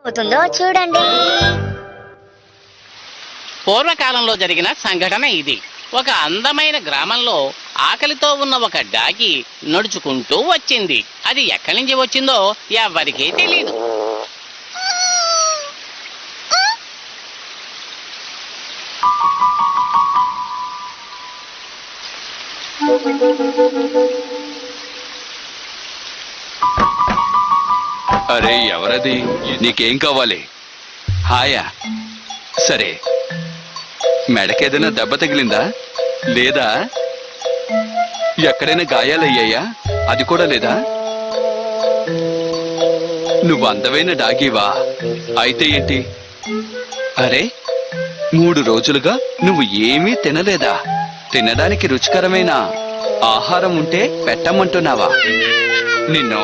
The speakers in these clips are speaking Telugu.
ఆపుతుందో చూడండి. పూర్వకాలంలో జరిగిన సంఘటన ఇది. ఒక అందమైన గ్రామంలో ఆకలితో ఉన్న ఒక డాగి నడుచుకుంటూ వచ్చింది. అది ఎక్కడి నుంచి వచ్చిందో ఎవరికీ తెలీదు. అరే ఎవరది? నీకేం కావాలి? హాయా, సరే. మెడకేదైనా దెబ్బ తగిలిందా? లేదా ఎక్కడైనా గాయాలయ్యాయా? అది కూడా లేదా? నువ్వు అందమైన డాగీవా? అయితే ఏంటి? అరే 3 రోజులుగా నువ్వు ఏమీ తినలేదా? తినడానికి రుచికరమైన ఆహారం ఉంటే పెట్టమంటున్నావా? నిన్ను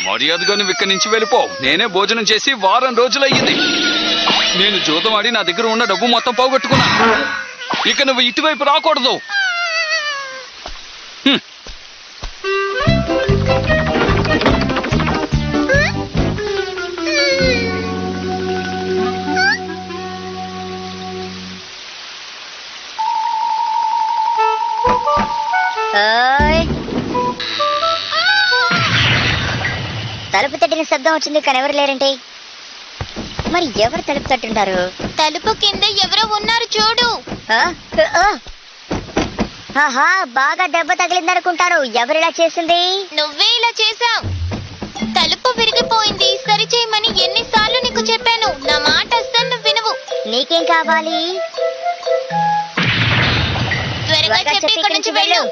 మర్యాదగా నువ్వు ఇక్కడి నుంచి వెళ్ళిపో. నేనే భోజనం చేసి వారం రోజులయ్యింది. నేను జూదం ఆడి నా దగ్గర ఉన్న డబ్బు మొత్తం పోగొట్టుకున్నా. ఇక నువ్వు ఇటువైపు రాకూడదు. తలుపు తట్టిన శబ్దం వచ్చింది, కానీ ఎవరు లేరంటే. మరి ఎవరు తలుపు తట్టుంటారు? తలుపు కింద ఎవరో ఉన్నారు చూడు. ఆహా, బాగా దెబ్బ తగిలిందనుకుంటాను. ఎవరిలా చేసింది? నువ్వే ఇలా చేసావు. తలుపు విరిగిపోయింది, సరిచేయమని ఎన్నిసార్లు నీకు చెప్పాను. నా మాట అస్సలు నువ్వు వినవు. నీకేం కావాలి? త్వరగా చెప్పి ఇక్కడి నుంచి వెళ్ళు.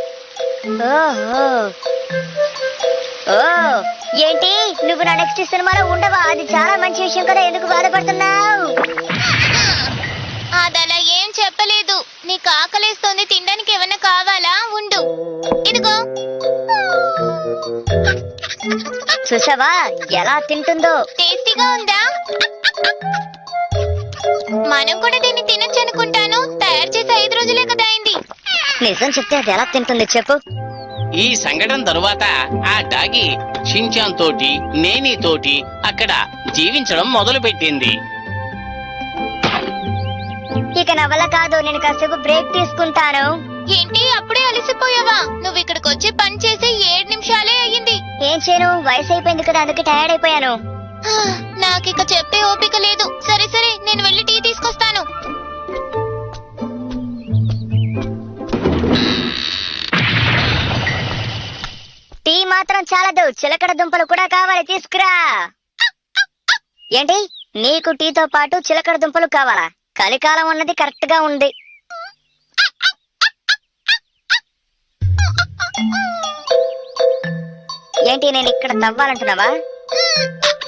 ఓ ఏంటి, నువ్వు నా నెక్స్ట్ సినిమాలో ఉండవా? అది చాలా మంచి విషయం కదా, ఎందుకు బాధపడుతున్నావు? అదలా ఏం చెప్పలేదు. నీకు ఆకలేస్తోంది, తినడానికి ఏమైనా కావాలా? ఉండు, ఇదిగో. చూసావా ఎలా తింటుందో? టేస్టీగా ఉందా? మనం కూడా దీన్ని తినొచ్చు అనుకుంటాను. తయారు చేసి 5 రోజులే కదా అయింది. నిజం చెప్తే అది ఎలా తింటుంది చెప్పు? ఈ సంఘటన తరువాత ఆ డాగి షిన్చాన్ తోటి, నేని తోటి అక్కడ జీవించడం మొదలు పెట్టింది. ఇక నా వల్ల కాదు, నేను కాసేపు బ్రేక్ తీసుకుంటాను. ఏంటి, అప్పుడే అలసిపోయావా? నువ్వు ఇక్కడికి వచ్చి పని చేసి 7 నిమిషాలే అయ్యింది. ఏం చేయను, వయసు అయిపోయింది కదా, అందుకే టైర్డ్ అయిపోయాను. నాకిక చెప్పే ఓపిక లేదు. సరే సరే, నేను వెళ్ళి టీ తీసుకొస్తాను. టీ మాత్రం చాలదు, చిలకడ దుంపలు కూడా కావాలి, తీసుకురా. ఏంటి, నీకు టీతో పాటు చిలకడ దుంపలు కావాలా? కలికాలం ఉన్నది కరెక్ట్ గా ఉంది. ఏంటి, నేను ఇక్కడ తవ్వాలంటున్నావా?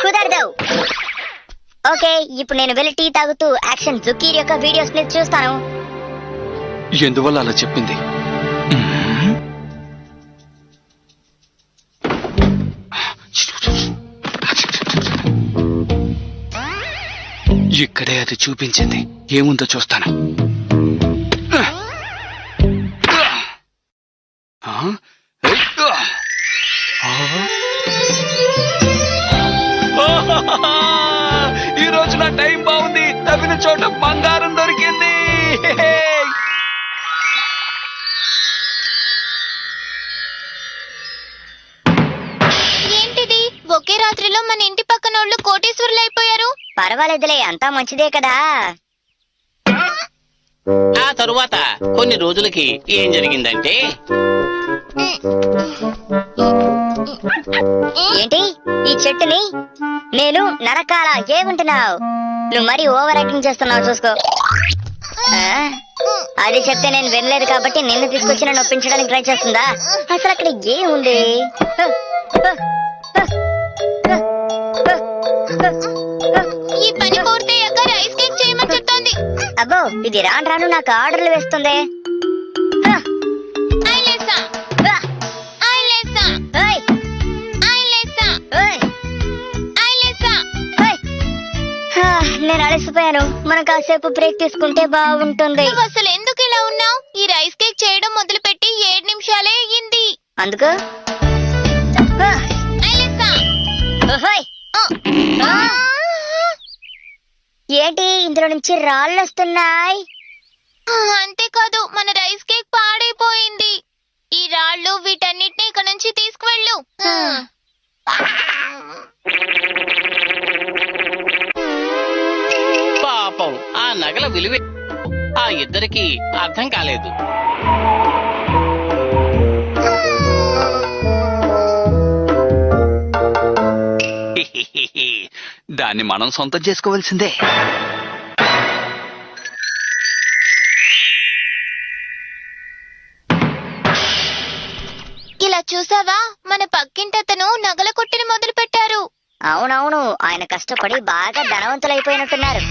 కుదరదు. ఓకే, ఇప్పుడు నేను వెళ్ళి టీ తాగుతూ యాక్షన్ జుకీర్ యొక్క వీడియోస్ ని చూస్తాను. ఎందువల్ల అలా చెప్పింది? ఇక్కడే అది చూపించింది. ఏముందో చూస్తాను. ఈ రోజు నా టైం బాగుంది. తవ్విన చోట బంగారం దొరికింది. ఏంటిది? ఒకే రాత్రిలో మన ఇంటి పక్కనోళ్ళు కోటీశ్వరులు అయిపోయారు. పర్వాలేదులే, అంతా మంచిదే కదా. ఆ తరువాత కొన్ని రోజులకి ఏం జరిగిందంటే, ఏంటి, ఈ చెట్టుని నేను నరకాల ఏమంటున్నావు? నువ్వు మరీ ఓవర్ యాక్టింగ్ చేస్తున్నావు, చూసుకో. అది చెప్తే నేను వినలేదు కాబట్టి నిన్ను తీసుకొచ్చి నన్ను ఒప్పించడానికి ట్రై చేస్తుందా? అసలు అక్కడ ఏముంది? ఈ పని పూర్తయ్యాక రైస్ కేక్ చేయమని చెప్తోంది. అబ్బో, ఇది రాను రాను నాకు ఆర్డర్లు వేస్తుంది. నేను అలసిపోయాను. మనం కాసేపు బ్రేక్ తీసుకుంటే బాగుంటుంది. నువ్వు అసలు ఎందుకు ఇలా ఉన్నావు? ఈ రైస్ కేక్ చేయడం మొదలుపెట్టి 7 నిమిషాలే అయ్యింది. అందుకు ఏంటి ఇందులో నుంచి రాళ్ళు వస్తున్నాయి? అంతేకాదు మన రైస్ కేక్ పాడైపోయింది. ఈ రాళ్ళు వీటన్నిటిని ఇక్కడ నుంచి తీసుకువెళ్ళు. పాపం ఆ నగల విలువే ఆ ఇద్దరికి అర్థం కాలేదు. దాన్ని మనం సొంతం చేసుకోవాల్సిందే. ఇలా చూసావా, మన పక్కింటతను నగల కొట్టిని మొదలు పెట్టారు. అవునవును, ఆయన కష్టపడి బాగా ధనవంతులైపోయినట్టున్నారు.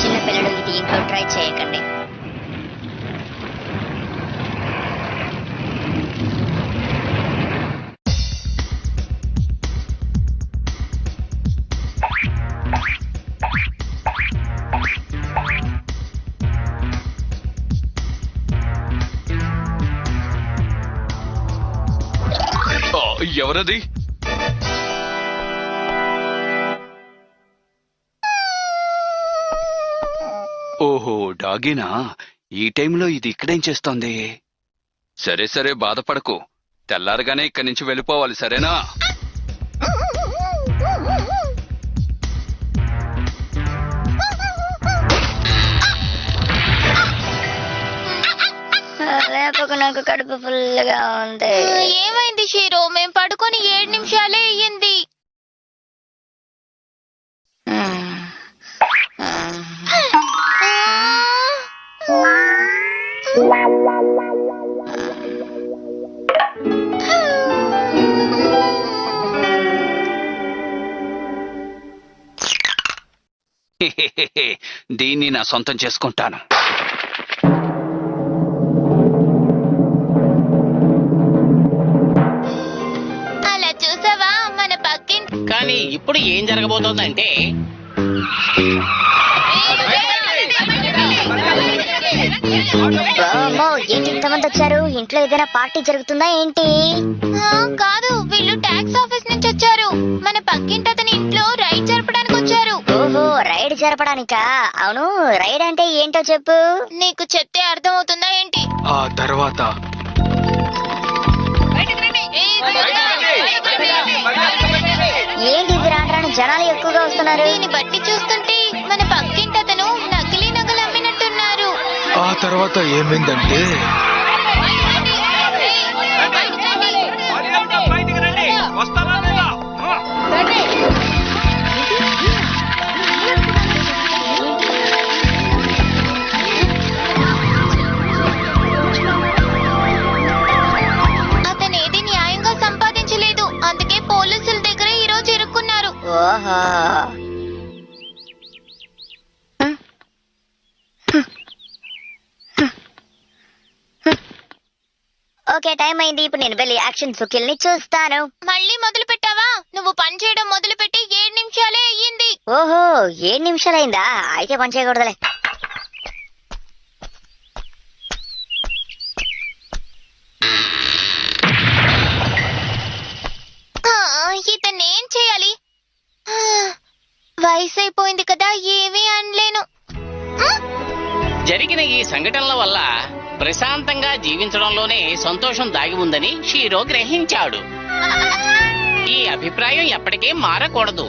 చిన్నపిల్లలు ఇది ఇంట్లో ట్రై చేయకండి. ఎవరది? ఓహో, డాగీనా? ఈ టైంలో ఇది ఇక్కడేం చేస్తోంది? సరే సరే, బాధపడకు. తెల్లారగానే ఇక్కడి నుంచి వెళ్ళిపోవాలి, సరేనా? లేకపోతే నాకు కడుపు ఫుల్గా ఉంది. ఏమైంది షీరో? మేం పడుకొని 7 నిమిషాలే అయ్యింది. దీన్ని నా సొంతం చేసుకుంటాను. అలా చూసావా, మన పక్కింటి కానీ ఇప్పుడు ఏం జరగబోతోందంటే వామ్మో, ఏంటి ఇంతమంది వచ్చారు? ఇంట్లో ఏదైనా పార్టీ జరుగుతుందా ఏంటి? కాదు, వీళ్ళు ట్యాక్స్ ఆఫీస్ నుంచి వచ్చారు. మన పక్కింటి అతని ఇంట్లో రైడ్ జరపడానికి వచ్చారు. ఓహో, రైడ్ జరపడానికా? అవును, రైడ్ అంటే ఏంటో చెప్పు. నీకు చెప్తే అర్థమవుతుందా ఏంటి? ఆ తర్వాత ఏంటి ఇది? రాను రాను జనాలు ఎక్కువగా వస్తున్నారు. దీన్ని బట్టి చూస్తుంటే మన పక్కింటి అతను నకిలీ నగలు అమ్మినట్టున్నారు. ఆ తర్వాత ఏమైందంటే అతను ఏది న్యాయంగా సంపాదించలేదు. అందుకే పోలీసుల దగ్గర ఈ రోజు ఇరుక్కున్నారు. ఓహో, ఓకే, టైం అయింది. ఇప్పుడు నేను వెళ్ళి యాక్షన్ సుఖిల్ని చూస్తాను. మళ్ళీ మొదలు పెట్టావా? నువ్వు పని చేయడం మొదలు పెట్టి 7 నిమిషాలే అయ్యింది. ఓహో, 7 నిమిషాలైందా? అయితే పని చేయకూడదులే. అయిపోయింది కదా ఏమీ అనలేను. జరిగిన ఈ సంఘటనల వల్ల ప్రశాంతంగా జీవించడంలోనే సంతోషం దాగి ఉందని షీరో గ్రహించాడు. ఈ అభిప్రాయం ఎప్పటికీ మారకూడదు.